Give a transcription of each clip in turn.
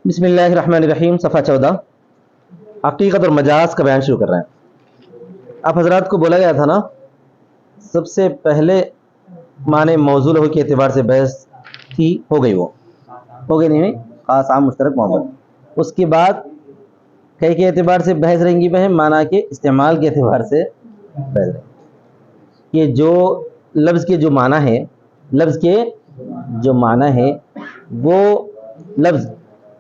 بسم اللہ الرحمن الرحیم، صفحہ 14 حقیقت اور مجاز کا بیان شروع کر رہے ہیں۔ آپ حضرات کو بولا گیا تھا نا، سب سے پہلے معنی موضوع لغوی کے اعتبار سے بحث تھی، ہو گئی، وہ ہو گئی نہیں، خاص عام مشترک محمد۔ اس کے بعد کئی کے اعتبار سے بحث رہیں گی، بہن معنی کے استعمال کے اعتبار سے بحث رہیں گی کہ جو لفظ کے جو معنی ہے، لفظ کے جو معنی ہے وہ لفظ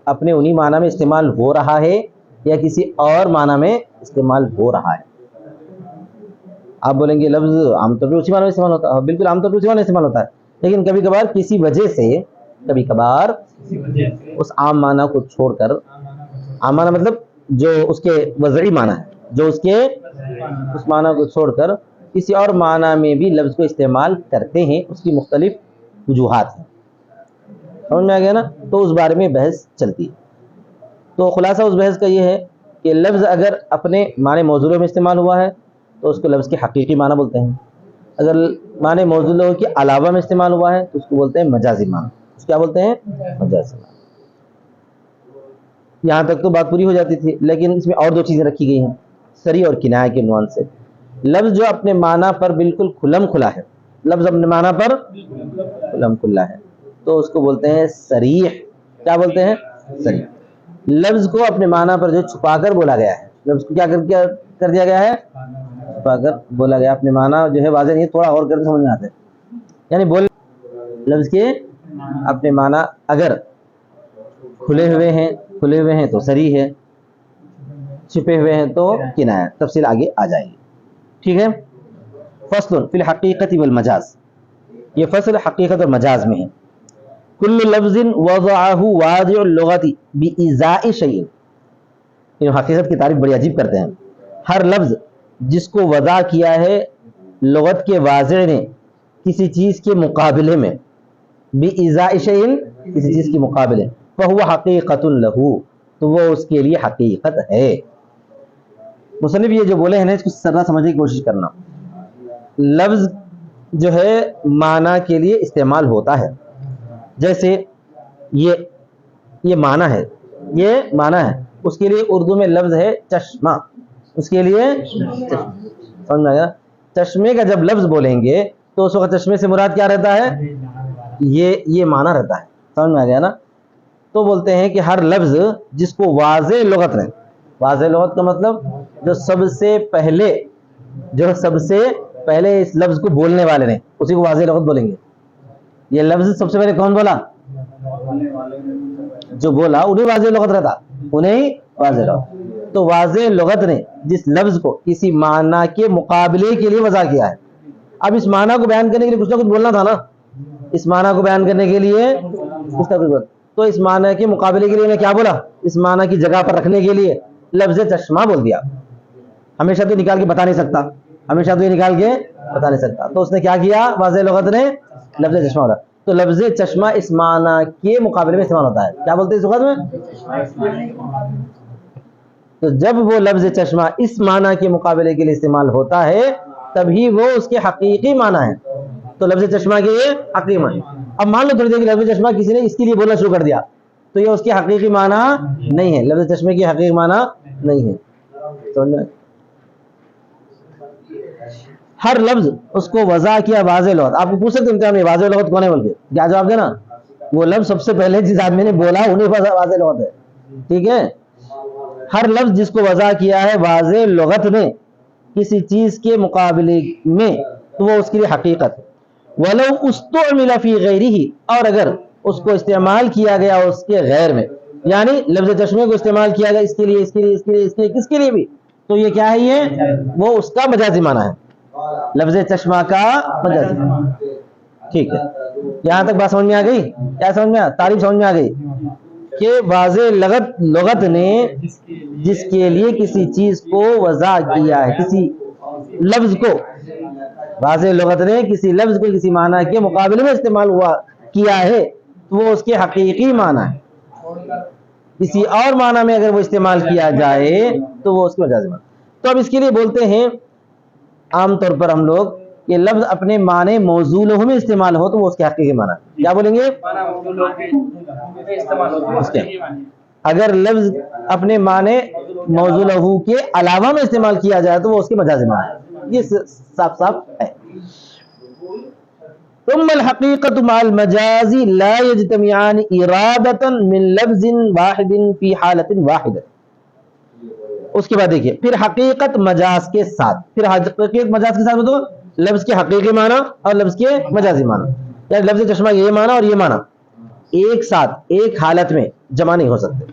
اپنے انہی معنی میں استعمال ہو رہا ہے یا کسی اور معنی میں استعمال ہو رہا ہے۔ آپ بولیں گے لفظ عام طور پر اسی معنی میں استعمال ہوتا ہے، بالکل عام طور پر اسی معنی میں استعمال ہوتا ہے، لیکن کبھی کبھار کسی وجہ سے، کبھی کبھار اس عام معنی کو چھوڑ کر، عام معنی مطلب جو اس کے وضعی معنی ہے، جو اس کے اس معنی کو چھوڑ کر کسی اور معنی میں بھی لفظ کو استعمال کرتے ہیں، اس کی مختلف وجوہات ہیں۔ سمجھ میں آ گیا نا؟ تو اس بارے میں بحث چلتی ہے۔ تو خلاصہ اس بحث کا یہ ہے کہ لفظ اگر اپنے معنی موضوع میں استعمال ہوا ہے تو اس کو لفظ کے حقیقی معنی بولتے ہیں، اگر معنی موضوع کے علاوہ میں استعمال ہوا ہے تو اس کو بولتے ہیں مجازی معنی۔ اس کیا بولتے ہیں؟ مجازی معنی۔ یہاں تک تو بات پوری ہو جاتی تھی، لیکن اس میں اور دو چیزیں رکھی گئی ہیں صریح اور کنایہ کے عنوان سے۔ لفظ جو اپنے معنی پر بالکل کھلم کھلا ہے، لفظ اپنے معنی پر کھلم کھلا ہے تو اس کو بولتے ہیں صریح۔ کیا بولتے ہیں؟ صریح۔ لفظ کو اپنے معنی پر جو چھپا کر بولا گیا ہے، لفظ کو کیا کر دیا گیا ہے؟ چھپا کر بولا گیا، اپنے معنی جو ہے واضح نہیں، تھوڑا اور کر سمجھ میں آتے ہیں، یعنی بول لفظ کے اپنے معنی اگر کھلے ہوئے ہیں تو صریح ہے، چھپے ہوئے ہیں تو کنایہ۔ تفصیل آگے آ جائے گی، ٹھیک ہے۔ فصل فی الحقیقت والمجاز، یہ فصل حقیقت اور مجاز میں ہے۔ کل لفظ وضعہ واضع اللغت بإزاء شیء، یہ حقیقت کی تعریف بڑی عجیب کرتے ہیں۔ ہر لفظ جس کو وضع کیا ہے لغت کے واضع نے کسی چیز کے مقابلے میں، بإزاء شیء کسی چیز کے مقابلے، فہو حقیقت لہ، تو وہ اس کے لیے حقیقت ہے۔ مصنف یہ جو بولے ہیں نا، اس کو سرا سمجھنے کی کوشش کرنا۔ لفظ جو ہے معنی کے لیے استعمال ہوتا ہے، جیسے یہ معنی ہے، یہ معنی ہے، اس کے لیے اردو میں لفظ ہے چشمہ، اس کے لیے سمجھ میں آیا؟ چشمے کا جب لفظ بولیں گے تو اس وقت چشمے سے مراد کیا رہتا ہے؟ یہ معنی رہتا ہے، سمجھ میں آ گیا نا؟ تو بولتے ہیں کہ ہر لفظ جس کو واضح لغت نے، واضح لغت کا مطلب جو سب سے پہلے اس لفظ کو بولنے والے نے، اسی کو واضح لغت بولیں گے۔ یہ لفظ سب سے پہلے کون بولا؟ جو بولا انہیں واضح لغت رہتا، انہیں واضح لغت۔ تو واضح لغت نے جس لفظ کو کسی معنی کے مقابلے کے لیے وضع کیا ہے، اب اس معنی کو بیان کرنے کے لیے کچھ نہ کچھ بولنا تھا نا، اس معنی کو بیان کرنے کے لیے کچھ نہ کچھ بولنا، تو اس معنی کے مقابلے کے لیے میں کیا بولا؟ اس معنی کی جگہ پر رکھنے کے لیے لفظ چشمہ بول دیا۔ ہمیشہ تو نکال کے بتا نہیں سکتا، ہمیشہ تو یہ نکال کے بتا نہیں سکتا، تو اس نے کیا کیا؟ واضح لغت نے لفظ چشمہ بولا۔ تو لفظ چشمہ اس معنی کے مقابلے میں استعمال ہوتا ہے، کیا بولتے ہیں اس وقت میں؟ تو جب وہ لفظ چشمہ اس معنی کے مقابلے کے لیے استعمال ہوتا ہے تبھی وہ اس کے حقیقی معنی ہے۔ تو لفظ چشمہ کے یہ حقیقی معنی۔ اب مان لو تھوڑی دیر کہ لفظ چشمہ کسی نے اس کے لیے بولنا شروع کر دیا تو یہ اس کے حقیقی معنی نہیں ہے، لفظ چشمے کی حقیقی معنی نہیں ہے۔ سمجھ؟ ہر لفظ اس کو وضع کیا واضح لغت، آپ کو پوچھ سکتے امتحان میں واضح لغت کون ہے بول کے، کیا جواب دینا؟ وہ لفظ سب سے پہلے جس آدمی نے بولا انہیں واضح لغت ہے، ٹھیک ہے۔ ہر لفظ جس کو وضع کیا ہے واضح لغت نے کسی چیز کے مقابلے میں تو وہ اس کے لیے حقیقت ہے۔ وَلَوْ اُسْتُعْمِلَ فِي غَيْرِهِ، اور اگر اس کو استعمال کیا گیا اس کے غیر میں، یعنی لفظ چشمے کو استعمال کیا گیا اس کے لیے، اس کے لیے، اس کے لیے، اس کے لیے، کس کے لیے بھی، تو یہ کیا ہے؟ یہ وہ اس کا مجازی معنی ہے، لفظ چشمہ کا مجازی معنی، ٹھیک ہے۔ یہاں تک بات سمجھ میں آ گئی؟ کیا سمجھ میں؟ تعریف سمجھ میں آ گئی کہ واضح لغت نے جس کے لیے کسی چیز کو وضع کیا ہے، کسی لفظ کو، واضح لغت نے کسی لفظ کو کسی معنی کے مقابلے میں استعمال کیا ہے تو وہ اس کے حقیقی معنی ہے۔ کسی اور معنی میں اگر وہ استعمال کیا جائے تو وہ اس کے مجازی معنی۔ تو اب اس کے لیے بولتے ہیں عام طور پر ہم لوگ کہ لفظ اپنے معنی موضوع لغو میں استعمال ہو تو وہ اس کے حقیقی معنی، کیا بولیں گے؟ اگر لفظ اپنے معنی موضوع لہو کے علاوہ میں استعمال کیا جائے تو وہ اس کے مجازی معنی ہے، یہ صاف صاف ہے۔ ثم الحقیقت مع المجاز لا يجتمعان ارادۃ من لفظ واحد فی حالۃ واحدہ۔ اس کے بعد دیکھیے پھر حقیقت مجاز کے ساتھ، پھر حقیقت مجاز کے ساتھ تو لفظ کے حقیقی معنی اور لفظ کے مجازی معنی، یعنی لفظ چشمہ یہ معنی اور یہ معنی ایک ساتھ ایک حالت میں جمع نہیں ہو سکتے۔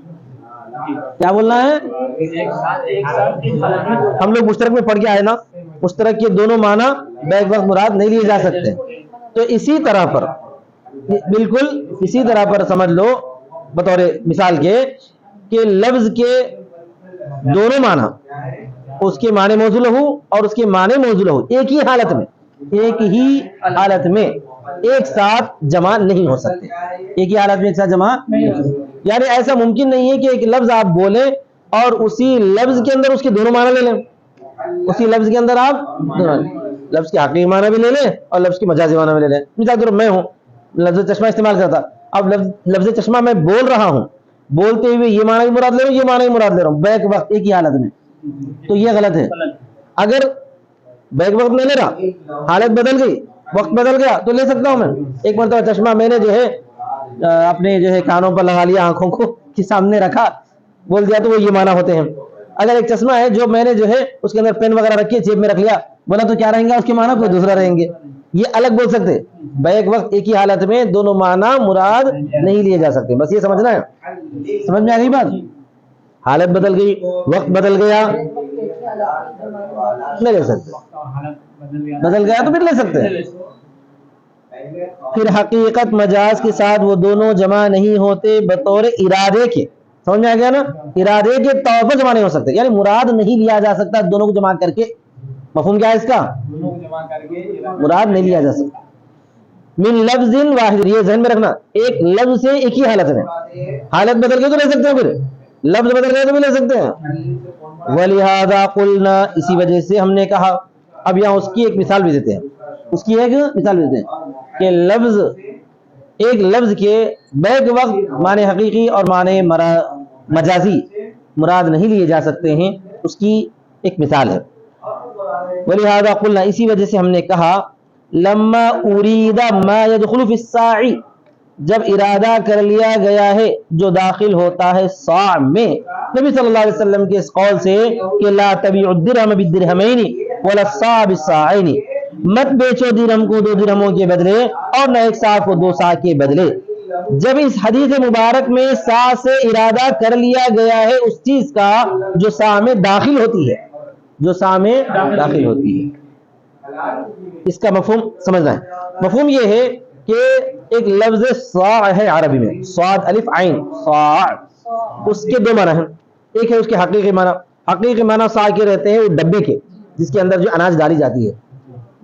کیا بولنا ہے؟ ہم لوگ مشترک میں پڑھ کے آئے نا، مشترک کے دونوں معنی بیک وقت مراد نہیں لیے جا سکتے، تو اسی طرح پر بالکل اسی طرح پر سمجھ لو بطور مثال کے کہ لفظ کے دونوں معنی اس کے معنی موضوع لہو اور اس کے معنی موضوع لہو ایک ہی حالت میں ایک ساتھ جمع نہیں ہو سکتے، ایک ہی حالت میں ایک ساتھ جمع نہیں ہو سکتے، یعنی ایسا ممکن نہیں ہے کہ ایک لفظ آپ بولیں اور اسی لفظ کے اندر اس کے دونوں معنی لے لیں، اسی لفظ کے اندر آپ لفظ کے حقیقی معنی بھی لے لیں اور لفظ کی مجازی معنی بھی لے لیں۔ مثال طور میں ہوں لفظ چشمہ استعمال کرتا، اب لفظ چشمہ میں بول رہا ہوں، بولتے ہوئے یہ معنی بھی مراد لے رہا ہوں، یہ معنی بھی مراد لے رہا ہوں بیک وقت ایک ہی حالت میں، تو یہ غلط ہے۔ اگر بیک وقت میں لے رہا، حالت بدل گئی، وقت بدل گیا تو لے سکتا ہوں میں۔ ایک مرتبہ چشمہ میں نے جو ہے اپنے جو ہے کانوں پر لگا لیا، آنکھوں کو کے سامنے رکھا، بول دیا تو وہ یہ معنی ہوتے ہیں۔ اگر ایک چشمہ ہے جو میں نے جو ہے اس کے اندر پین وغیرہ رکھی جیب میں رکھ لیا، بولا تو کیا رہیں گے اس کے معنی کوئی دوسرا رہیں گے، یہ الگ بول سکتے۔ بیک وقت ایک ہی حالت میں دونوں معنی مراد نہیں لیے جا سکتے، بس یہ سمجھنا ہے۔ سمجھ میں آ گئی بات؟ حالت بدل گئی، وقت بدل گیا، نہیں لے سکتے، بدل گیا تو پھر لے سکتے ہیں۔ پھر حقیقت مجاز کے ساتھ وہ دونوں جمع نہیں ہوتے بطور ارادے کے، سمجھ میں آ گیا نا؟ ارادے کے طور پر جمع نہیں ہو سکتے، یعنی مراد نہیں لیا جا سکتا دونوں کو جمع کر کے۔ مفہوم کیا ہے اس کا؟ مراد نہیں لیا جا سکتا۔ من لفظ واحد، یہ ذہن میں رکھنا، ایک لفظ سے ایک ہی حالت میں، حالت بدل گئی تو لے سکتے ہیں، پھر لفظ بدل گئے تو بھی لے سکتے ہیں۔ وَلِهَذَا قُلْنَا، اسی وجہ سے ہم نے کہا۔ اب یہاں اس کی ایک مثال بھی دیتے ہیں، اس کی ایک مثال بھی دیتے ہیں کہ لفظ ایک لفظ کے بیک وقت معنی حقیقی اور معنی مجازی مراد نہیں لیے جا سکتے ہیں، اس کی ایک مثال ہے۔ وَلِهَذَا قُلْنَا، اسی وجہ سے ہم نے کہا لما اريد ما يدخل في الصاع، جب ارادہ کر لیا گیا ہے جو داخل ہوتا ہے صاع میں، نبی صلی اللہ علیہ وسلم کے اس قول سے کہ لا تبيع الدرهم بالدرهمين ولا الصاع بالصاعين، مت بیچو درہم کو دو درہموں کے بدلے اور نہ ایک صاع کو دو صاع کے بدلے۔ جب اس حدیث مبارک میں صاع سے ارادہ کر لیا گیا ہے اس چیز کا جو صاع میں داخل ہوتی ہے، جو صاع میں داخل ہوتی ہے، اس کا مفہوم سمجھنا ہے۔ مفہوم یہ ہے کہ ایک لفظ صاع ہے عربی میں، صاد الف عین صاع، اس کے دو معنی ہیں، ایک ہے اس کے حقیقی معنی، حقیقی معنی صاع کے رہتے ہیں وہ ڈبے کے جس کے اندر جو اناج ڈالی جاتی ہے،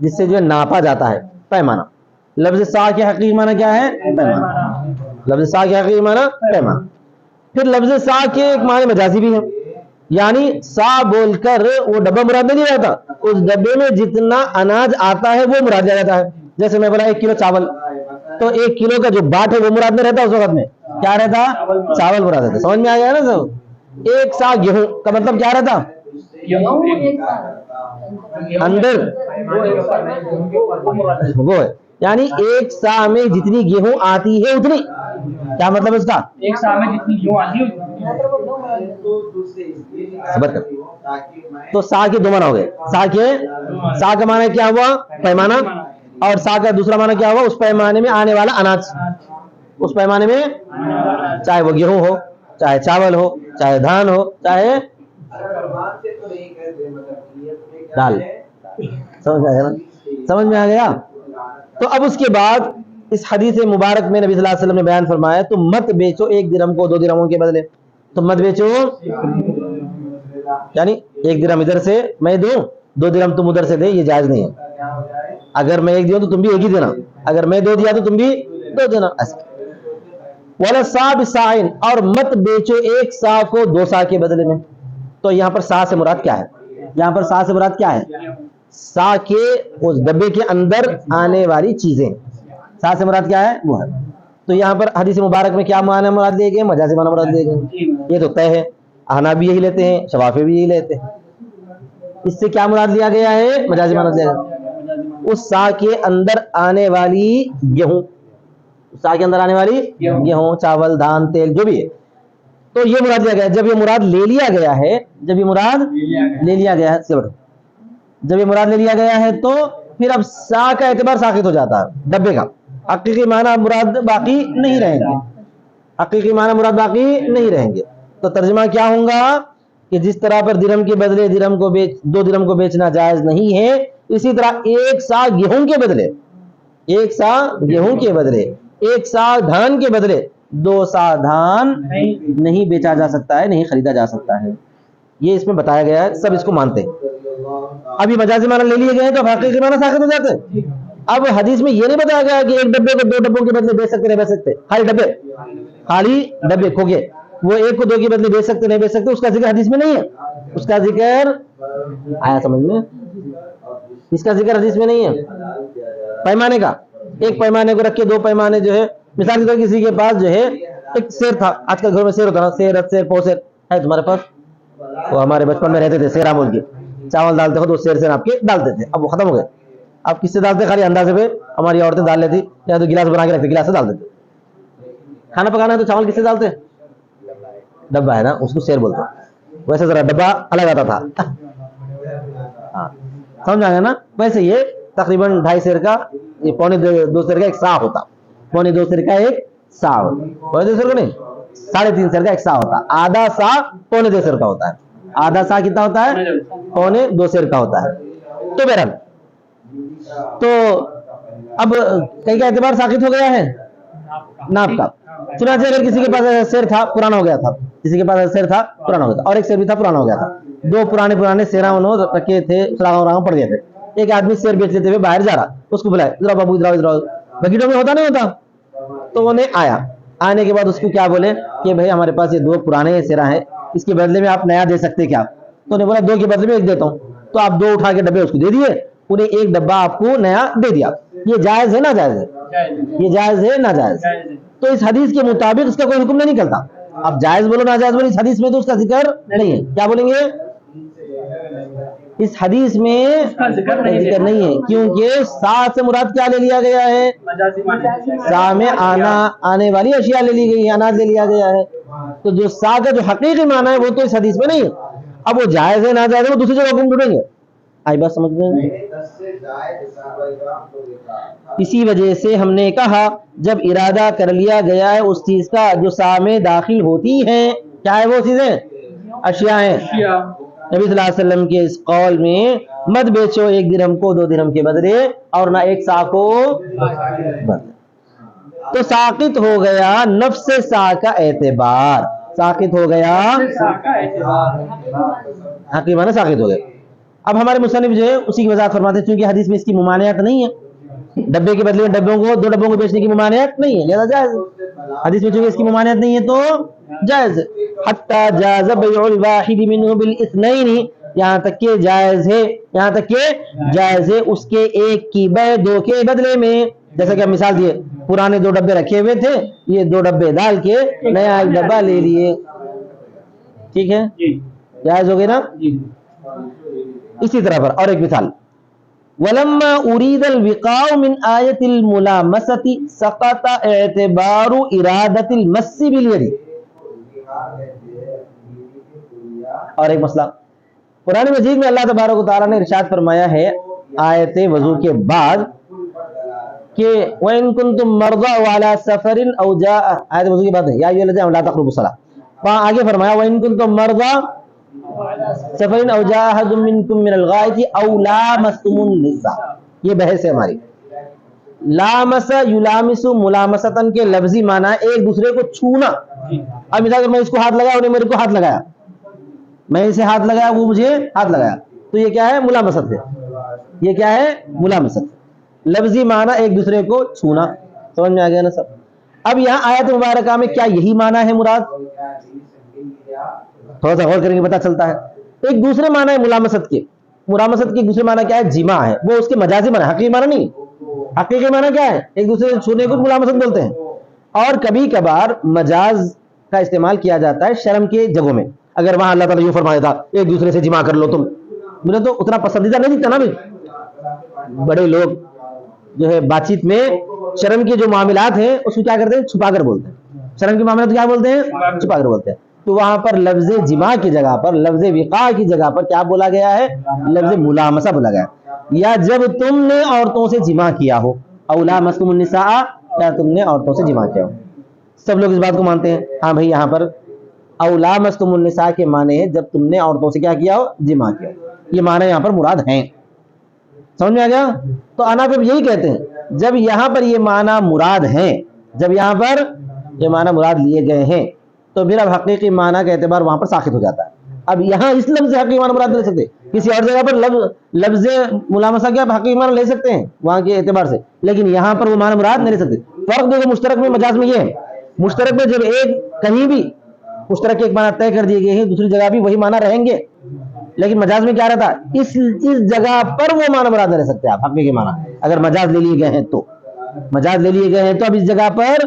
جس سے جو ہے ناپا جاتا ہے، پیمانہ۔ لفظ صاع کے حقیقی معنی کیا ہے؟ پیمانہ۔ لفظ صاع کے حقیقی معنی پیمانہ۔ پھر لفظ صاع کے ایک معنی مجازی بھی ہے، یعنی صاع بول کر وہ ڈبہ مراد نہیں جاتا، اس ڈبے میں جتنا اناج آتا ہے وہ مراد جاتا ہے۔ جیسے میں بولا 1 کلو چاول، تو 1 کلو کا جو باٹ ہے وہ مراد میں رہتا، اس وقت میں کیا رہتا؟ چاول مراد رہتا۔ سمجھ میں آ گیا نا سب؟ 1 صاع گیہوں کا مطلب کیا رہتا؟ اندر وہ ہے، یعنی 1 صاع میں جتنی گیہوں آتی ہے اتنی، کیا مطلب اس کا؟ 1 صاع میں جتنی گیہوں آتی ہے تو صاع کے دو معنی ہو گئے۔ صاع کا معنی کیا ہوا؟ پیمانہ، اور صاع کا دوسرا معنی کیا ہوا؟ اس پیمانے میں آنے والا اناج، اس پیمانے میں چاہے وہ گیہوں ہو، چاہے چاول ہو، چاہے دھان ہو، چاہے دال۔ سمجھ میں آ گیا؟ تو اب اس کے بعد اس حدیث مبارک میں نبی صلی اللہ علیہ وسلم نے بیان فرمایا تو مت بیچو 1 درہم کو 2 درہموں کے بدلے، تو مت بیچو یعنی 1 درہم ادھر سے میں دوں، 2 درہم تم ادھر سے دے، یہ جائز نہیں ہے۔ اگر میں 1 دوں تو تم بھی 1 ہی دینا، اگر میں 2 دیا تو تم بھی 2 دینا۔ ولا صاع بالصاع، اور مت بیچو 1 صاع کو 2 صاع کے بدلے میں۔ تو یہاں پر صاع سے مراد کیا ہے؟ یہاں پر صاع سے مراد کیا ہے؟ صاع کے اس ڈبے کے اندر آنے والی چیزیں، صاع سے مراد کیا ہے؟ وہ ہے تو یہاں پر حدیث مبارک میں کیا معنی مراد لیے گئے؟ مجازی معنی مراد لیے گئے، یہ تو طے ہے، احناف بھی یہی لیتے ہیں، شوافی بھی یہی لیتے ہیں۔ اس سے کیا مراد لیا گیا ہے؟ مجازی معنی لیا گیا، اس سا کے اندر آنے والی گیہوں، سا کے اندر آنے والی گیہوں، چاول، دھان، تیل، جو بھی ہے، تو یہ مراد لیا گیا ہے۔ جب یہ مراد لے لیا گیا ہے، جب یہ مراد لے لیا گیا ہے، جب یہ مراد لے لیا گیا ہے تو پھر اب سا کا اعتبار ساقط ہو جاتا ہے ڈبے کا، حقیقی معنی مراد باقی نہیں رہیں گے، حقیقی معنی مراد باقی نہیں رہیں گے۔ تو ترجمہ کیا ہوگا کہ جس طرح پر درہم کے بدلے دو درہم کو بیچنا جائز نہیں ہے، اسی طرح ایک سا گیہوں کے بدلے، ایک سا گیہوں کے بدلے، ایک سا دھان کے بدلے 2 سا دھان نہیں بیچا جا سکتا ہے، نہیں خریدا جا سکتا ہے۔ یہ اس میں بتایا گیا ہے، سب اس کو مانتے ہیں۔ اب یہ مجازی معنی لے لیے گئے ہیں تو حقیقی معنی ساقط ہو جاتے ہیں۔ اب حدیث میں یہ نہیں بتایا گیا کہ ایک ڈبے کو 2 ڈبوں کے بدلے بیچ سکتے نہیں بیچ سکتے، خالی ڈبے کھوگے، وہ ایک کو 2 کے بدلے بیچ سکتے نہیں بیچ سکتے، اس کا ذکر حدیث میں نہیں ہے، اس کا ذکر آیا سمجھ میں، اس کا ذکر حدیث میں نہیں ہے۔ پیمانے کا، ایک پیمانے کو رکھ کے 2 پیمانے جو ہے، مثال کے طور کسی کے پاس جو ہے ایک سیر تھا، آج کل گھر میں سیر ہوتا نا، سیر پوسیر ہے تمہارے پاس، وہ ہمارے بچپن میں رہتے تھے سیرا بول کے، چاول ڈالتے ہو تو سیر آپ کے ڈالتے تھے، اب وہ ختم ہو گئے، اب کس سے ڈالتے؟ خالی اندازے پہ ہماری عورتیں ڈال لیتی، یا تو گلاس بنا کے رکھتے، گلاس سے ڈال دیتے۔ کھانا پکانا ہے تو چاول کس سے ڈالتے؟ ڈبا ہے نا، اس کو سیر بولتے ہیں، ویسے ذرا ڈبا الگ آتا تھا، ہاں سمجھ آ گیا نا۔ ویسے یہ تقریباً 2.5 سیر کا، یہ 2.25 سیر کا ایک سا ہوتا، 2.25 سیر کا ایک سا ہوتا، 2.25 سیر کا نہیں، 3.5 سیر کا ایک سا ہوتا، آدھا سا 2.25 سیر کا ہوتا ہے، آدھا سا کتنا ہوتا ہے؟ 2.25 سیر کا ہوتا ہے۔ تو بہرحال تو اب کئی کا اعتبار ساقط ہو گیا ہے ناپ کا۔ چنانچہ اگر کسی کے پاس سیر تھا پرانا ہو گیا تھا، کسی کے پاس سیر تھا پرانا ہو گیا تھا، اور ایک سیر بھی تھا پرانا ہو گیا تھا، 2 پرانے سیراں انہوں رکھے تھے، سراغ پڑ گئے تھے، ایک آدمی سیر بیچ لیتے ہوئے باہر جا رہا، اس کو بلائے، ادھر بابو ادھر بکیٹوں میں ہوتا نہیں ہوتا، تو انہیں آیا، آنے کے بعد اس کو کیا بولے کہ بھائی ہمارے پاس یہ 2 پرانے سیراں ہیں، اس کے بدلے میں آپ نیا دے سکتے کیا؟ تو انہیں بولا 2 کے بدلے میں 1 دیتا ہوں، تو آپ 2 اٹھا کے ڈبے اس کو دے دیے، انہیں 1 ڈبہ آپ کو نیا دے دیا۔ یہ جائز ہے نا جائز ہے؟ یہ جائز ہے نا جائز؟ تو اس حدیث کے مطابق اس کا کوئی حکم نہیں نکلتا، اب جائز بولو نا جائز بولو، اس حدیث میں تو اس کا ذکر نہیں ہے، کیا بولیں گے؟ اس حدیث میں ذکر نہیں ہے، کیونکہ سا سے مراد کیا لے لیا گیا ہے؟ سا میں آنے والی اشیاء لے لی گئی ہے، اناج لے لیا گیا ہے، تو جو سا کا جو حقیقی معنی ہے وہ تو اس حدیث میں نہیں ہے۔ اب وہ جائز ہے نا جائز ہے وہ دوسری جگہ حکم ڈھونڈیں گے، آئی بات سمجھ میں؟ اسی وجہ سے ہم نے کہا جب ارادہ کر لیا گیا ہے اس چیز کا جو سا میں داخل ہوتی ہیں، کیا ہے وہ چیزیں؟ اشیاء ہیں۔ نبی صلی اللہ علیہ وسلم کے اس قول میں مت بیچو 1 درہم کو 2 درہم کے بدلے، اور نہ 1 سا کو بدلے، تو ساقط ہو گیا نفس سا کا اعتبار، ساقط ہو گیا حقیقی معنی ساقط ہو گیا۔ اب ہمارے مصنف جو ہے اسی کی وضاحت فرماتے ہیں، چونکہ حدیث میں اس کی ممانعت نہیں ہے، ڈبے کے بدلے میں 2 ڈبوں کو بیچنے کی ممانعت نہیں ہے، لہذا جائز ہے۔ حدیث میں چونکہ اس کی ممانعت نہیں ہے تو جائز ہے۔ حتی جاز بیع الواحد منہ بالاثنین، یہاں تک کہ جائز ہے اس کے ایک کی بیع 2 کے بدلے میں، جیسا کہ ہم مثال دیے، پرانے 2 ڈبے رکھے ہوئے تھے، یہ 2 ڈبے ڈال کے نیا 1 ڈبہ لے لیے، ٹھیک ہے، جائز ہو گئی نا۔ اسی طرح پر اور ایک مثال، وَلَمَّا أُرِيدَ الْوِقَاءُ مِنْ آيَةِ الْمُلَامَسَةِ سَقَطَ اعْتِبَارُ إِرَادَةِ الْمَسِّ بِالْيَدِ۔ اور ایک مسئلہ، قرآن مجید میں اللہ تبارک و تعالیٰ نے ارشاد فرمایا ہے آیت وضو کے بعد کہ وَإِن كُنتُم مَرْضَىٰ وَعَلَىٰ سَفَرٍ أَوْ جَاءَ، آیت وضو کی بات ہے، یا ایھا الذین آمنوا لا تقربوا الصلاۃ، وہاں آگے فرمایا وَإِن كُنتُم مَرْضَىٰ سفرین او جاء احد منکم من الغائط او لامستم النساء، یہ بحث ہے ہماری۔ لامس یلامس ملامستن کے لفظی معنی ایک دوسرے کو چھونا۔ اب مثال میں اس کو ہاتھ لگایا، انہیں میرے کو ہاتھ لگایا، میں اسے ہاتھ لگایا، وہ مجھے ہاتھ لگایا، تو یہ کیا ہے؟ ملامست ہے، یہ کیا ہے؟ ملامست، لفظی معنی ایک دوسرے کو چھونا، سمجھ میں آ گیا نا سب؟ اب یہاں آیت مبارکہ میں کیا یہی معنی ہے مراد؟ تھوڑا سا غور کریں گے پتہ چلتا ہے۔ ایک دوسرے معنی ہے ملامست کے دوسرے معنی کیا ہے؟ جماع ہے، وہ اس کے مجازی معنی، حقیقی معنی نہیں۔ حقیقی معنی کیا ہے؟ ایک دوسرے کو چھونے کو ملامست بولتے ہیں، اور کبھی کبھار مجاز کا استعمال کیا جاتا ہے شرم کے جگہوں میں. اگر وہاں اللہ تعالیٰ یوں فرمایا تھا ایک دوسرے سے جمع کر لو تم، مجھے تو اتنا پسندیدہ نہیں دکھتا نا بھائی. بڑے لوگ جو ہے بات چیت میں شرم کے جو معاملات ہیں اس کو کیا کرتے ہیں؟ چھپا کر بولتے ہیں. شرم کے معاملات کیا بولتے ہیں؟ چھپا کر بولتے ہیں. تو وہاں پر لفظ جماع کی جگہ پر، لفظ وقاع کی جگہ پر کیا بولا گیا ہے؟ لفظ ملامسہ بولا گیا ہے. یا جب تم نے عورتوں سے جماع کیا ہو، او لامستم النساء، یا تم نے عورتوں سے جماع کیا ہو. سب لوگ اس بات کو مانتے ہیں. ہاں بھائی یہاں پر او لامستم النساء کے معنی ہے جب تم نے عورتوں سے کیا کیا ہو؟ جماع کیا ہو. یہ معنی یہاں پر مراد ہیں. سمجھ میں آ گیا؟ تو انا پھر یہی کہتے ہیں جب یہاں پر یہ معنی مراد ہیں، جب یہاں پر یہ معنی مراد لیے گئے ہیں تو پھر اب حقیقی معنی کا اعتبار وہاں پر ساقط ہو جاتا ہے. اب یہاں اس لفظ سے حقیقی معنی مراد نہیں لے سکتے. کسی اور جگہ پر لفظ ملامسہ کیا حقیقی معنی لے سکتے ہیں وہاں کے اعتبار سے، لیکن یہاں پر وہ معنی مراد نہیں لے سکتے. فرق دیکھو مشترک میں مجاز میں یہ ہے، مشترک میں جب ایک کہیں بھی مشترک کے ایک معنی طے کر دیے گئے ہیں دوسری جگہ بھی وہی معنی رہیں گے، لیکن مجاز میں کیا رہتا ہے؟ اس جگہ پر وہ معنی مراد نہیں لے سکتے آپ حقیقی معنی. اگر مجاز لے لیے گئے ہیں تو مجاز لے لیے گئے ہیں تو اب اس جگہ پر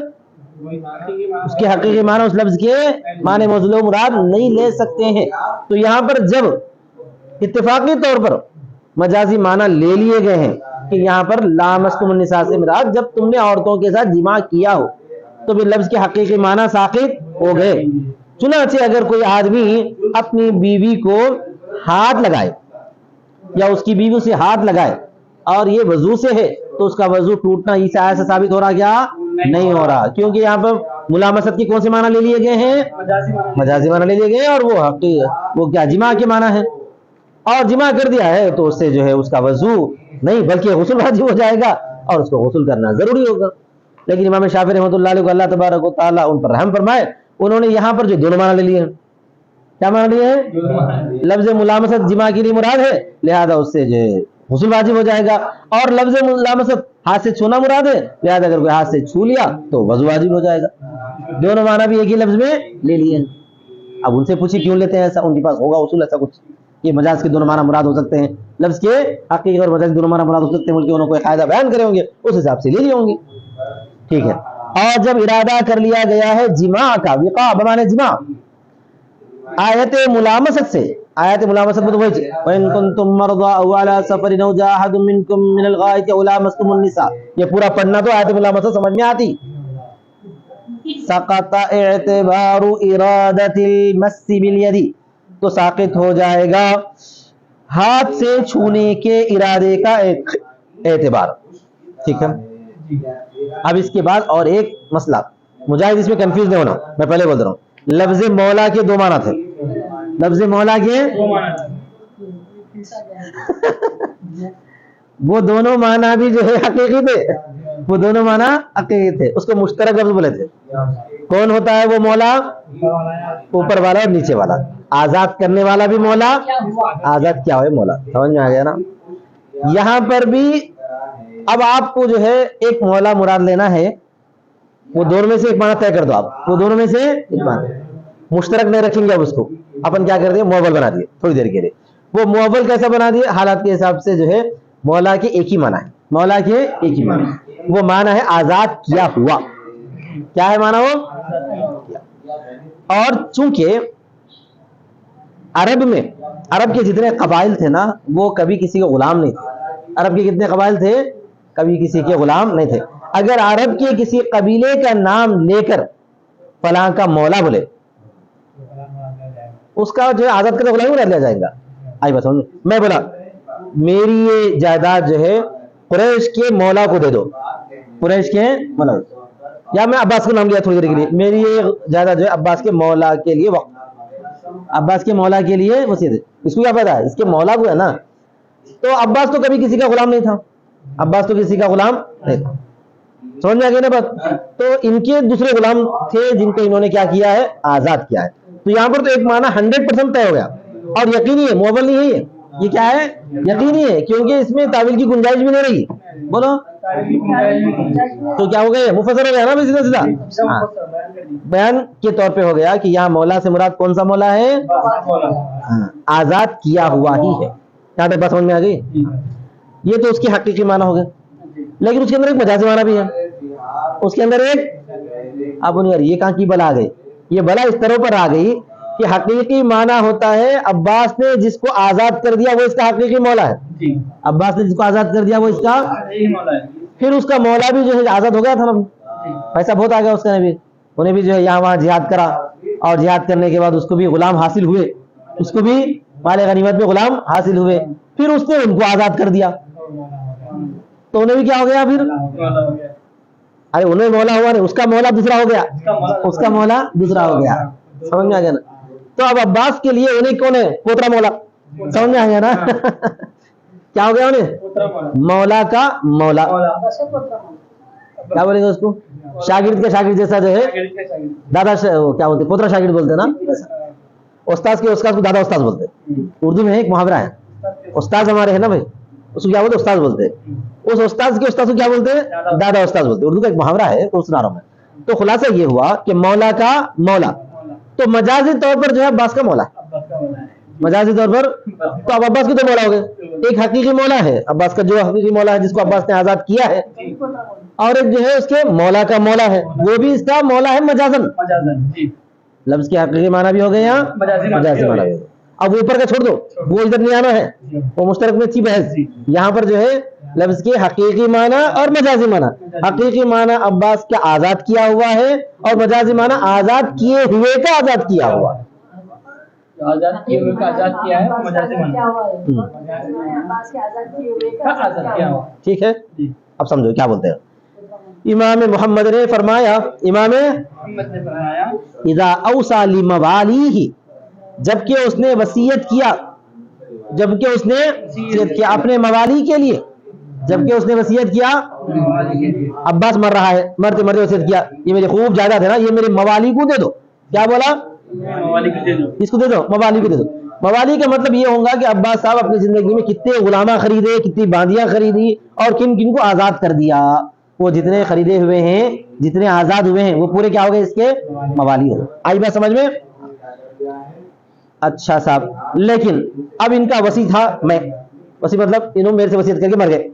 اس کے حقیقی معنی اس لفظ کے معنی موصول و مراد نہیں لے سکتے ہیں. تو یہاں پر جب اتفاقی طور پر مجازی معنی لے لیے گئے ہیں کہ یہاں پر لامستم النساء سے مراد جب تم نے عورتوں کے ساتھ جماع کیا ہو، تو پھر لفظ کے حقیقی معنی ساقط ہو گئے. چنانچہ اگر کوئی آدمی اپنی بیوی کو ہاتھ لگائے یا اس کی بیوی سے ہاتھ لگائے اور یہ وضو سے ہے تو اس کا وضو ٹوٹنا اس آیت سے ثابت ہو رہا کیا؟ نہیں ہو رہا، کیونکہ یہاں پر ملامست کے کون سے معنی لے لیے گئے ہیں؟ مجازی معنی لے لیے گئے ہیں، اور وہ کیا جماع کے معنی ہے. اور جماع کر دیا ہے تو اس سے جو ہے اس کا وضو نہیں بلکہ غسل واجب ہو جائے گا اور اس کو غسل کرنا ضروری ہوگا. لیکن امام شافعی رحمۃ اللہ علیہ کو اللہ تبارک و تعالیٰ ان پر رحم فرمائے، انہوں نے یہاں پر جو دونوں معنی لے لیے ہیں. کیا معنی لیے ہیں؟ لفظ ملامست جماع کے لیے مراد ہے لہذا اس سے جو ہے غسل واجب ہو جائے گا، اور لفظ ملامست ہاتھ سے چھونا مراد ہے لہذا اگر کوئی ہاتھ سے چھو لیا تو وضو واجب ہو جائے گا. دونوں معنی بھی ایک ہی لفظ میں لے لیے ہیں. اب ان سے پوچھی کیوں لیتے ہیں ایسا؟ ان کے پاس ہوگا اصول ایسا کچھ کہ مجاز کے دونوں معنی مراد ہو سکتے ہیں، لفظ کے حقیقی اور مجاز کے دونوں معنی مراد ہو سکتے ہیں، بلکہ انہوں کو قاعدہ بیان کرے ہوں گے اس حساب سے لے لیے ہوں گے. ٹھیک ہے. اور جب ارادہ کر لیا گیا ہے جماع کا، وقاع بمعنی جماع، آیت ملامست سے، آیت ملامست میں تو وہی وَإِن كُنتُم مَرْضَىٰ أَوْ عَلَىٰ سَفَرٍ أَوْ جَاءَ أَحَدٌ مِّنكُم مِّنَ الْغَائِطِ أَوْ لَامَسْتُمُ النِّسَاءَ، یہ پورا پڑھنا تو آیت ملامست سمجھ میں آتی. سقط اعتبار ارادت المس بالید، تو ساقط ہو جائے گا ہاتھ سے چھونے کے ارادے کا اعتبار. ٹھیک ہے. اب اس کے بعد اور ایک مسئلہ، مجاہد اس میں کنفیوز نہیں ہونا، میں پہلے بول رہا ہوں. لفظ مولا کے دو معنی تھے، لفظ مولا کے وہ دونوں معنی بھی جو ہے حقیقی تھے، وہ دونوں معنی حقیقی تھے. اس کو مشترک لفظ بولے تھے. کون ہوتا ہے وہ مولا؟ اوپر والا اور نیچے والا. آزاد کرنے والا بھی مولا، آزاد کیا ہوئے مولا. سمجھ میں آ گیا نا؟ یہاں پر بھی اب آپ کو جو ہے ایک مولا مراد لینا ہے، وہ دونوں میں سے ایک معنی طے کر دو. آپ وہ دونوں میں سے ایک معنی مشترک نہیں رکھیں گے. اب اس کو اپن کیا کر دیں؟ معول بنا دیے تھوڑی دیر کے لیے. وہ معول کیسا بنا دیے؟ حالات کے حساب سے جو ہے مولا کے ایک ہی معنی ہے، مولا کے ایک ہی معنی. وہ معنی ہے آزاد کیا ہوا. کیا ہے معنی وہ؟ اور چونکہ عرب میں، عرب کے جتنے قبائل تھے نا وہ کبھی کسی کے غلام نہیں تھے. عرب کے کتنے قبائل تھے؟ کبھی کسی کے غلام نہیں تھے. اگر عرب کے کسی قبیلے کا نام لے کر فلاں کا مولا بولے، اس کا جو ہے آزاد کرنے غلام لیا جائے گا. آئی بات سمجھ. میں بولا میری یہ جائیداد جو ہے قریش کے مولا کو دے دو، قریش کے مولا، یا میں عباس کا نام لیا تھوڑی دیر کے لیے، میری یہ جائیداد جو ہے عباس کے مولا کے لیے وقت، عباس کے مولا کے لیے وصیت ہے. اس کو کیا پتا ہے؟ اس کے مولا کو ہے نا. تو عباس تو کبھی کسی کا غلام نہیں تھا، عباس تو کسی کا غلام نہیں تھا. سمجھ میں آ گئی نا بات؟ تو ان کے دوسرے غلام تھے جن کو انہوں نے کیا کیا ہے؟ آزاد کیا ہے. تو یہاں پر تو ایک معنی 100% طے ہو گیا اور یقینی ہے، معول نہیں ہے یہ کیا ہے؟ یقینی ہے، کیونکہ اس میں تعویل کی گنجائش بھی نہیں رہی. بولو تو کیا ہو گیا؟ مفسر ہو گیا نا سیدھا سیدھا. بیان کے طور پہ ہو گیا کہ یہاں مولا سے مراد کون سا مولا ہے؟ آزاد کیا ہوا ہی ہے. کیا بات سمجھ میں آ گئی؟ یہ تو اس کی حقیقی معنی ہو گئے، لیکن اس کے اندر ایک مجازی معنی بھی ہے. اس کے اندر ایک آپ بولیں یار یہ کہاں کی بلا آ گئی؟ یہ بلا اس طرح پر آ گئی کہ حقیقی معنی ہوتا ہے عباس نے جس کو آزاد کر دیا وہ اس کا حقیقی مولا ہے. عباس نے جس کو آزاد کر دیا وہ اس کا پھر اس کا مولا بھی جو ہے آزاد ہو گیا تھا نا, پیسہ بہت آ گیا اس کا, بھی انہیں بھی جو ہے یہاں وہاں جہاد کرا, اور جہاد کرنے کے بعد اس کو بھی غلام حاصل ہوئے, اس کو بھی مال غنیمت میں غلام حاصل ہوئے, پھر اس نے ان کو آزاد کر دیا تو انہیں بھی کیا ہو گیا پھر, ارے انہیں مولا ہوا نہیں, اس کا مولا دوسرا ہو گیا, اس کا مولا دوسرا ہو گیا. سمجھ میں آ گیا نا؟ تو اب عباس کے لیے انہیں کون ہے؟ پوترا مولا. سمجھ میں آ گیا نا؟ کیا ہو گیا انہیں؟ مولا کا مولا. کیا بولیں گے اس کو؟ شاگرد کے شاگرد جیسا جو ہے دادا کیا بولتے, پوترا شاگرد بولتے ہیں نا, استاد کے استاد کو دادا استاد بولتے ہیں. اردو میں ایک محاورہ ہے, استاد ہمارے ہیں نا بھائی, اس کو کیا بولتے؟ استاد بولتے ہیں. اس استاد کے استاد کو کیا بولتے ہیں؟ دادا استاد بولتے ہیں. اردو کا ایک محاورہ ہے تو سنا رہا ہوں میں. تو خلاصہ یہ ہوا کہ مولا کا مولا تو مجازی طور پر جو ہے عباس کا مولا, مجازی طور پر تو اب عباس کے تو مولا ہو گئے. ایک حقیقی مولا ہے عباس کا, جو حقیقی مولا ہے جس کو عباس نے آزاد کیا ہے, اور ایک جو ہے اس کے مولا کا مولا ہے, وہ بھی اس کا مولا ہے مجازن. لفظ کے حقیقی معنی بھی ہو گئے یہاں, مجازی معنی بھی ہو گئے. اب اوپر کا چھوڑ دو, وہ ادھر نہیں آنا ہے, وہ مشترک میں اچھی بحث. یہاں پر جو ہے لفظ کے حقیقی معنی اور مجازی معنی. حقیقی معنی عباس کا آزاد کیا ہوا ہے, اور مجازی معنی آزاد کیے ہوئے کا آزاد کیا ہوا. آزاد کیے ہوئے کا آزاد کیا ہے, مجازی معنی ٹھیک ہے. اب سمجھو کیا بولتے ہیں. امام محمد نے فرمایا, امام اذا اوصى لموالیہ, جبکہ اس نے وصیت کیا, جبکہ اس نے وصیت کیا اپنے موالی کے لیے, جبکہ اس نے وصیت کیا, عباس مر رہا ہے, مرتے مرتے وصیت کیا یہ میری خوب جائیداد ہے نا, یہ میرے موالی کو دے دو. کیا بولا؟ اس کو دے دو, موالی کو دے دو. موالی کا مطلب یہ ہوگا کہ عباس صاحب اپنی زندگی میں کتنے غلامہ خریدے, کتنی باندیاں خریدی, اور کن کن کو آزاد کر دیا. وہ جتنے خریدے ہوئے ہیں, جتنے آزاد ہوئے ہیں, وہ پورے کیا ہو گئے؟ اس کے موالی ہو. آئی بات سمجھ میں؟ اچھا صاحب, لیکن اب ان کا وصی تھا میں, وصی مطلب انہوں میرے سے وصیت کر کے مر گئے.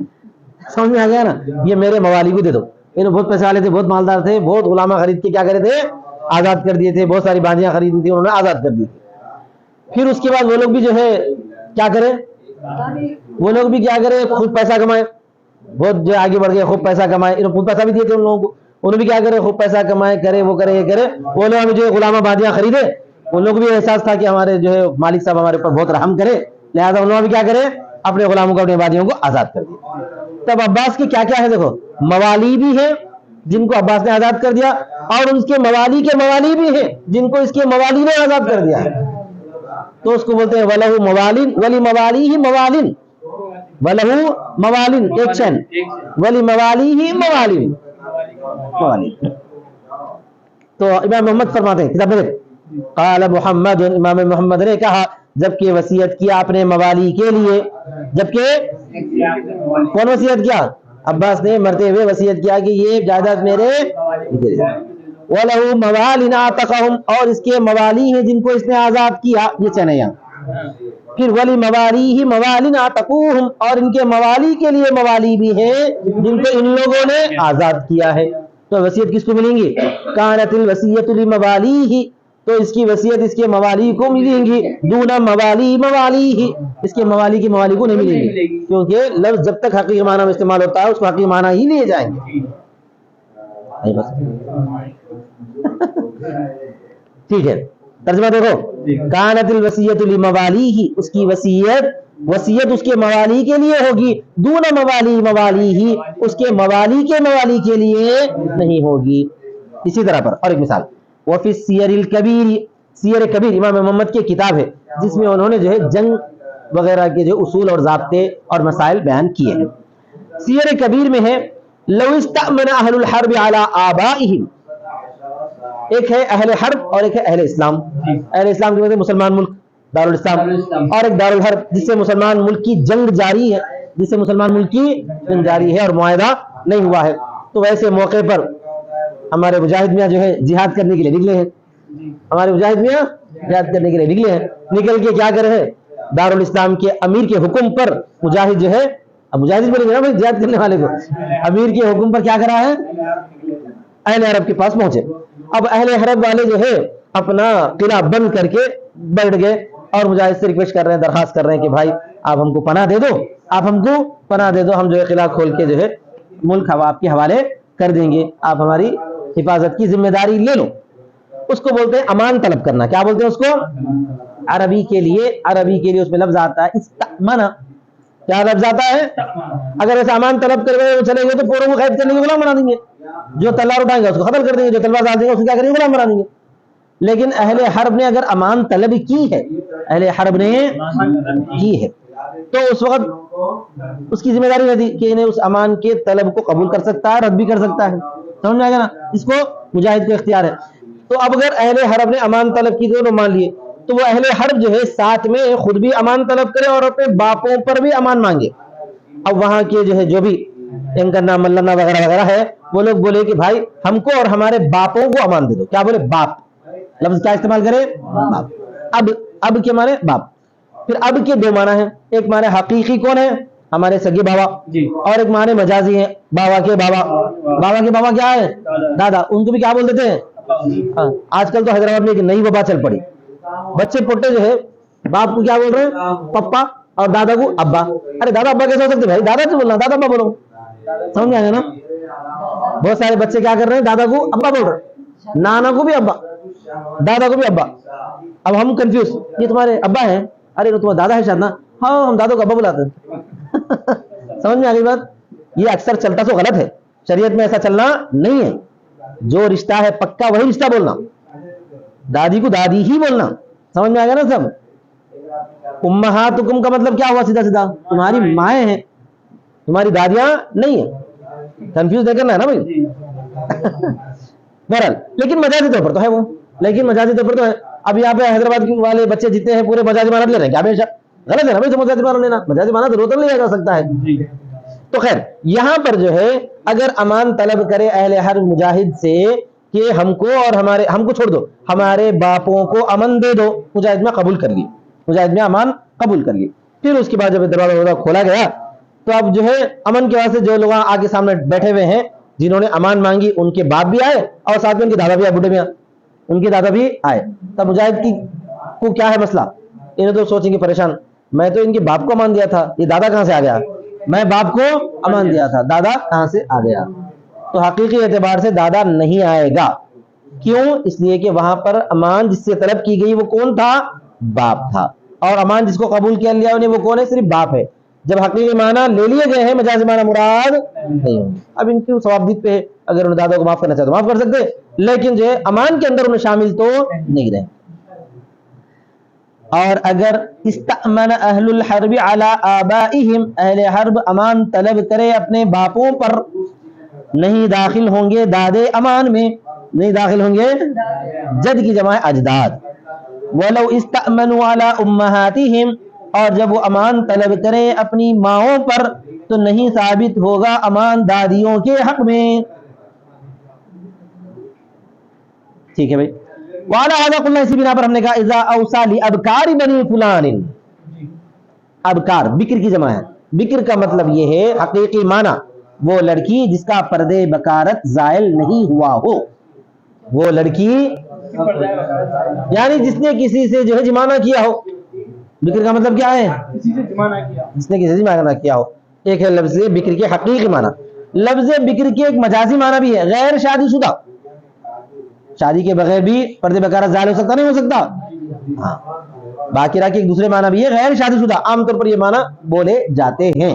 سمجھ میں آ گیا نا؟ یہ میرے موالی کو دے دو. انہوں بہت پیسے والے تھے, بہت مالدار تھے, بہت غلامہ خرید کے کیا کرے تھے؟ آزاد کر دیے تھے. بہت ساری باندیاں خریدی تھی, انہوں نے آزاد کر دی تھی. پھر اس کے بعد وہ لوگ بھی جو ہے کیا کرے, وہ لوگ بھی کیا کرے, خوب پیسہ کمائے, بہت جو آگے بڑھ گئے, خوب پیسہ کمائے. انہوں خوب پیسہ بھی دیے تھے ان لوگوں کو, انہوں بھی کیا کرے, خوب پیسہ کمائے, کرے وہ کرے یہ کرے. وہ لوگ ہمیں جو ہے غلامہ باندیاں خریدے, ان لوگوں کو بھی احساس تھا کہ ہمارے جو ہے مالک صاحب ہمارے اوپر بہت رحم کرے, لہٰذا انہوں نے بھی کیا کرے, اپنے غلاموں کو, اپنی باندیوں کو آزاد کر دیا. تب عباس کے کیا کیا ہے دیکھو, موالی بھی ہیں جن کو عباس نے آزاد کر دیا, اور اس کے موالی بھی ہیں جن کو اس کے موالی نے آزاد کر دیا. تو اس کو بولتے ہیں وَلَهُ مَوَالٍ وَلِمَوَالِيهِ مَوَالٍ, وَلَهُ مَوَالٍ ایک چین, وَلِمَوَالِيهِ مَوَالٍ. تو امام محمد فرماتے ہیں کتاب میں, قال محمد, امام محمد نے کہا جبکہ وصیت کیا اپنے موالی کے لیے, جبکہ کون وصیت کیا؟ عباس نے مرتے ہوئے وصیت کیا کہ یہ جائیداد میرے. وَلَهُ مَوَالٍ أَعْتَقَهُمْ, اور اس کے موالی ہیں جن کو اس نے آزاد کیا. یہ چنے یہاں. پھر وَلِمَوَالِيهِ مَوَالٍ أَعْتَقُوهُمْ, اور ان کے موالی کے لیے موالی بھی ہیں جن کو ان لوگوں نے آزاد کیا ہے. تو وصیت کس کو ملیں گی؟ كَانَتِ الْوَصِيَّةُ لِمَوَالِيهِ, تو اس کی وصیت اس کے موالی کو ملیں گی. دون موالی موالیہ, اس کے موالی کو نہیں ملیں گی, کیونکہ لفظ جب تک حقیقی معنی میں استعمال ہوتا ہے اس کو حقیقی معنی ہی لیے جائیں گے. ٹھیک ہے, ترجمہ دیکھو. کانت الوصیۃ لموالیہ, اس کی وصیت اس کے موالی کے لیے ہوگی. دون موالی موالیہ, اس کے موالی کے لیے نہیں ہوگی. اسی طرح پر اور ایک مثال, وفی السیر الکبیر, سیر کبیر امام محمد کی کتاب ہے جس میں انہوں نے جو ہے جنگ وغیرہ کے جو اصول اور ضابطے اور مسائل بیان کیے ہیں. سیر کبیر میں ہے لو استأمن اہل الحرب علی آبائہم, ایک ہے اہل حرب اور ایک ہے اہل اسلام. اہل اسلام کے مطلب مسلمان ملک دارالاسلام, اور ایک دارالحرب جس سے مسلمان ملک کی جنگ جاری ہے, جس سے مسلمان ملک کی جنگ جاری ہے اور معاہدہ نہیں ہوا ہے. تو ویسے موقع پر ہمارے مجاہد میاں جو ہے جہاد کرنے کے لیے نکلے ہیں, ہمارے مجاہد میاں جہاد کرنے کے لیے نکلے ہیں. نکل کے کیا کرے ہیں, دارالاسلام کے امیر کے حکم پر مجاہد جو ہے, اب مجاہد بولے گا نا جہاد کرنے والے کو, امیر کے حکم پر کیا کرا ہے, اہل عرب کے پاس پہنچے. اب اہل حرب والے جو ہے اپنا قلعہ بند کر کے بیٹھ گئے اور مجاہد سے ریکویسٹ کر رہے ہیں, درخواست کر رہے ہیں کہ بھائی آپ ہم کو پناہ دے دو, آپ ہم کو پناہ دے دو, ہم جو ہے قلعہ کھول کے جو ہے ملک آپ کے حوالے کر دیں گے, آپ ہماری حفاظت کی ذمہ داری لے لو. اس کو بولتے ہیں امان طلب کرنا. کیا بولتے ہیں اس کو؟ عربی کے لیے اس میں لفظ آتا ہے استأمن. کیا لفظ آتا ہے؟ اگر ایسا امان طلب کر گئے چلے گئے تو پوروں کو قید کرنے کے غلام بنا دیں گے, جو تلوار اٹھائیں گے اس کو قتل کر دیں گے, جو تلوار ڈال دیں گے اس کو کیا کریں گے؟ غلام بنا دیں گے. لیکن اہل حرب نے اگر امان طلب کی ہے, اہل حرب نے کی ہے, تو اس وقت اس کی ذمہ داری رہتی کہ انہیں اس امان کے طلب کو قبول کر سکتا ہے, رد بھی کر سکتا ہے. سمجھ میں آئے گا نا, اس کو مجاہد کو اختیار ہے. تو اب اگر اہل حرب نے امان طلب کی تو مان لیے, تو وہ اہل حرب جو ہے ساتھ میں خود بھی امان طلب کرے اور اپنے باپوں پر بھی امان مانگے. اب وہاں کے جو ہے جو بھی ان کا نام ملنا وغیرہ وغیرہ ہے, وہ لوگ بولے کہ بھائی ہم کو اور ہمارے باپوں کو امان دے دو. کیا بولے؟ باپ. لفظ کیا استعمال کرے؟ باپ. اب کے معنی باپ. پھر اب کے دو معنی ہیں, ایک معنی حقیقی کون ہے؟ ہمارے سگے بابا, اور ایک معنی مجازی ہے بابا کے بابا. بابا کے بابا کیا ہے؟ دادا. ان کو بھی کیا بول دیتے ہیں؟ آج کل تو حیدرآباد میں ایک نئی وبا چل پڑی, بچے پوٹے جو ہے باپ کو کیا بول رہے ہیں؟ پپا, اور دادا کو ابا. ارے دادا ابا کیسے ہو سکتے بھائی؟ دادا سے بولنا, دادا ابا بولو. سمجھ میں آئے گا نا؟ بہت سارے بچے کیا کر رہے ہیں؟ دادا کو ابا بول رہے ہیں, نانا کو بھی ابا, دادا کو بھی ابا. اب ہم کنفیوز, یہ تمہارے ابا ہیں؟ ارے وہ تمہارا دادا ہے شاید نا. ہاں ہم دادا کو ابا بلاتے ہیں. سمجھ میں آ گئی بات؟ یہ اکثر چلتا تو غلط ہے, شریعت میں ایسا چلنا نہیں ہے. جو رشتہ ہے پکا وہی رشتہ بولنا, دادی کو دادی ہی بولنا. سمجھ میں آ گیا نا سب؟ امہاتکم کا مطلب کیا ہوا؟ سیدھا سیدھا تمہاری مائیں ہیں, تمہاری دادیاں نہیں ہیں. کنفیوز نہیں کرنا ہے نا بھائی. بہرحال لیکن مجازی طور پر تو ہے وہ, لیکن مجازی طور پر تو ہے. اب یہاں پہ حیدرآباد والے بچے جتنے ہیں پورے مجازی معنی لے رہے ہیں. کیا ہمیشہ غلط ہے نا بھائی مجازی معنی لینا؟ مجازی معنی تو روتن لیا جا سکتا ہے. تو خیر یہاں پر جو ہے اگر امان طلب کرے اہل حرب مجاہد سے کہ ہم کو اور ہم کو چھوڑ دو, ہمارے باپوں کو امن دے دو, مجاہد میں قبول کر لی, مجاہد میں امان قبول کر لی. پھر اس کے بعد جب دروازہ کھولا گیا تو اب جو ہے امن کے واسطے جو لوگ آگے سامنے بیٹھے ہوئے ہیں جنہوں نے امان مانگی, ان کے باپ بھی آئے اور ساتھ میں ان کے دادا بھی آئے, بوڑھے میاں ان کے دادا بھی آئے. تب مجاہد کی کو کیا ہے مسئلہ؟ انہیں تو سوچیں گے پریشان, میں تو ان کے باپ کو امان دیا تھا, یہ دادا کہاں سے آ گیا؟ میں باپ کو امان دیا تھا, دادا کہاں سے آ گیا؟ تو حقیقی اعتبار سے دادا نہیں آئے گا. کیوں؟ اس لیے کہ وہاں پر امان جس سے طلب کی گئی وہ کون تھا؟ باپ تھا. اور امان جس کو قبول کیا لیا انہیں وہ کون ہے؟ صرف باپ ہے. جب حقیقی معنی لے لیے گئے ہیں مجازی معنی مراد نہیں ہوں. اب ان کی ثوابدید پہ اگر انہیں دادا کو معاف کرنا چاہتے تو معاف کر سکتے, لیکن جو ہے امان کے اندر انہیں شامل تو نہیں رہے. اور اگر استأمن اہل الحرب علی آبائہم, اہل حرب امان طلب کرے اپنے باپوں پر, نہیں داخل ہوں گے دادے امان میں, نہیں داخل ہوں گے جد کی جمع اجداد. ولو استأمنوا علی امہاتہم, اور جب وہ امان طلب کرے اپنی ماؤں پر تو نہیں ثابت ہوگا امان دادیوں کے حق میں. ٹھیک ہے بھائی. وعلی ھذا قلنا, اسی بنا پر ہم نے کہا اذا اوصى لابکار بنی فلان, ابکار بکر کی جمع ہے. بکر کا مطلب یہ ہے حقیقی معنی وہ لڑکی جس کا پردے بکارت زائل نہیں ہوا ہو, وہ لڑکی یعنی جس نے کسی سے جو ہے جمع نہ کیا ہو. بکر کا مطلب کیا ہے؟ جس نے کسی سے جمع نہ کیا ہو. ایک ہے لفظ بکر کے حقیقی معنی, لفظ بکر کے ایک مجازی معنی بھی ہے, غیر شادی شدہ. شادی کے بغیر بھی پردے بکارت زائل ہو سکتا نہیں ہو سکتا؟ ہاں. باقی رہا کہ ایک دوسرے معنی بھی ہے غیر شادی شدہ, عام طور پر یہ معنی بولے جاتے ہیں.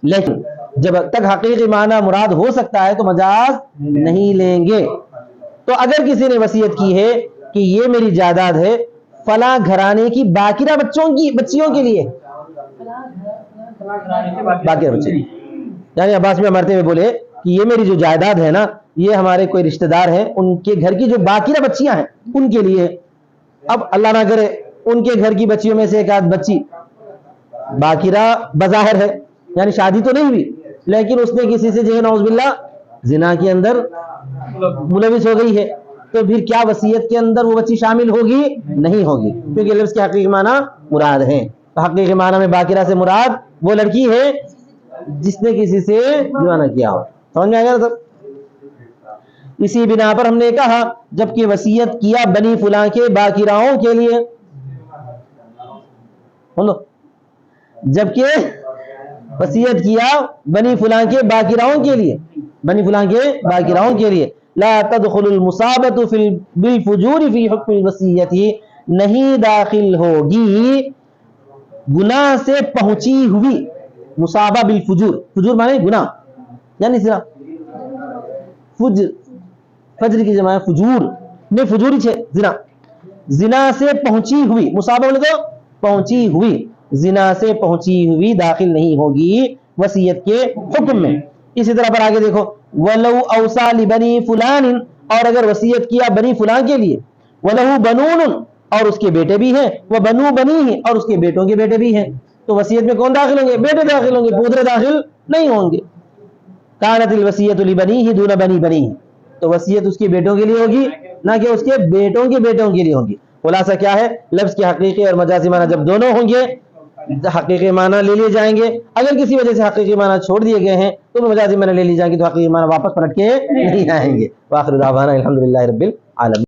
لیکن جب تک حقیقی معنی مراد ہو سکتا ہے تو مجاز نہیں لیں گے. تو اگر کسی نے وصیت کی ہے کہ یہ میری جائیداد ہے فلاں گھرانے کی باقیرہ بچیوں کے لیے, باقیرہ بچے یعنی عباس میں مرتے ہوئے بولے کہ یہ میری جو جائیداد ہے نا یہ ہمارے کوئی رشتہ دار ہیں, ان کے گھر کی جو باقیرہ بچیاں ہیں ان کے لیے. اب اللہ نہ کرے ان کے گھر کی بچیوں میں سے ایک آدھ بچی باقیرہ بظاہر ہے, یعنی شادی تو نہیں ہوئی لیکن اس نے کسی سے جو ہے نعوذ باللہ زنا کے اندر ملوث ہو گئی ہے, تو پھر کیا وصیت کے اندر وہ بچی شامل ہوگی؟ نہیں ہوگی, کیونکہ لفظ کے حقیقی معنی مراد ہیں. حقیقی معنی میں باقیرہ سے مراد وہ لڑکی ہے جس نے کسی سے جمع نہ کیا ہو. سمجھ میں آئے گا سب؟ اسی بنا پر ہم نے کہا جبکہ وصیت کیا بنی فلاں کے باقراؤں کے لیے، بولو، جبکہ وصیت کیا بنی فلاں کے باقراؤں کے لیے، بنی فلاں کے باقراؤں کے لیے، لا تدخل المصابۃ بالفجور فی حکم الوصیت، نہیں داخل ہوگی گناہ سے پہنچی ہوئی، مصابہ بالفجور، فجور مانے گناہ، یعنی سرا فجر، فجر کی جمع ہے فجور، میں فجوری چھے زنا، زنا سے پہنچی ہوئی، مصابہ بولے تو پہنچی ہوئی، زنا سے پہنچی ہوئی داخل نہیں ہوگی وصیت کے حکم میں۔ اسی طرح پر آگے دیکھو، وَلَوْ أَوْصَى لِبَنِي فُلَانٍ، اور اگر وصیت کیا بنی فلاں کے لیے، وَلَهُ بَنُونٌ، اور اس کے بیٹے بھی ہیں، وَبَنُو بَنِيهِ، اور اس کے بیٹوں کے بیٹے بھی ہیں، تو وصیت میں کون داخل ہوں گے؟ بیٹے داخل ہوں گے، پودرے داخل نہیں ہوں گے۔ كَانَتِ الْوَصِيَّةُ لِبَنِيهِ دُونَ بَنِي بَنِيهِ، تو وصیت اس کے بیٹوں کے لیے ہوگی نہ کہ اس کے بیٹوں کے بیٹوں کے لیے ہوگی۔ خلاصہ کیا ہے؟ لفظ کے حقیقی اور مجازی معنی جب دونوں ہوں گے، حقیقی معنی لے لیے جائیں گے، اگر کسی وجہ سے حقیقی معنی چھوڑ دیے گئے ہیں تو مجازی معنی لے لی جائیں گے، تو حقیقی معنی واپس پلٹ کے نہیں آئیں گے۔ وآخر دعوانا الحمدللہ رب العالمین۔